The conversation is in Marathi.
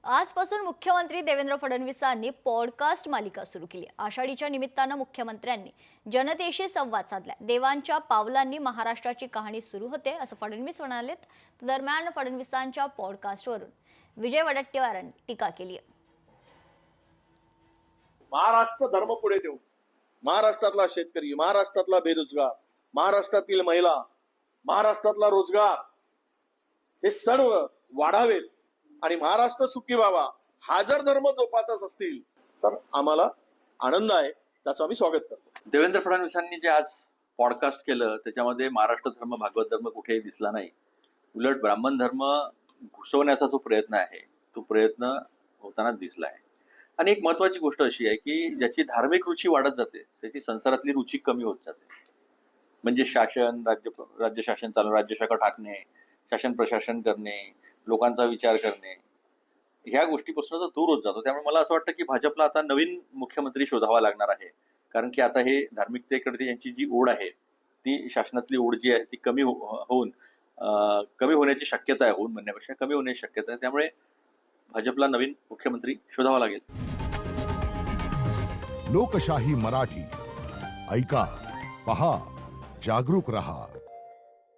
आजपासून मुख्यमंत्री देवेंद्र फडणवीसांनी पॉडकास्ट मालिका सुरू केली। आषाढीच्या निमित्तानं मुख्यमंत्र्यांनी जनतेशी संवाद साधला। देवांच्या पावलांनी महाराष्ट्राची कहाणी सुरू होते असं फडणवीस म्हणालेत। दरम्यान फडणवीसांच्या पॉडकास्टवरून विजय वडेट्टीवारांनी टीका केली आहे। महाराष्ट्र धर्म पुढे ठेवून महाराष्ट्रातला शेतकरी, महाराष्ट्रातला बेरोजगार, महाराष्ट्रातील महिला, महाराष्ट्रातला रोजगार हे सर्व वाढावेत आणि महाराष्ट्र सुखी व्हावा हा जर धर्म जोपासत असतील तर आम्हाला आनंद आहे, त्याचं आम्ही स्वागत करतो। देवेंद्र फडणवीसांनी जे आज पॉडकास्ट केलं त्याच्यामध्ये महाराष्ट्र धर्म, भागवत धर्म कुठेही दिसला नाही। उलट ब्राह्मण धर्म घुसवण्याचा जो प्रयत्न आहे तो प्रयत्न होताना दिसला आहे। आणि एक महत्वाची गोष्ट अशी आहे की ज्याची धार्मिक रुची वाढत जाते त्याची संसारातली रुची कमी होत जाते। म्हणजे शासन, राज्य शासन चालू, राज्यशाखा टाकणे, शासन प्रशासन करणे, लोकांचा विचार करणे, ह्या गोष्टीपासून तो दूर होत जातो। त्यामुळे मला असं वाटतं की भाजपला आता नवीन मुख्यमंत्री शोधावा लागणार आहे, कारण की आता हे धार्मिकतेकडे यांची जी ओढ आहे ती शासनातली ओढ जी आहे ती कमी होण्याची शक्यता आहे, होऊन म्हणण्यापेक्षा कमी होण्याची शक्यता आहे। त्यामुळे भाजपला नवीन मुख्यमंत्री शोधावा लागेल। लोकशाही मराठी ऐका, पहा, जागरूक रहा।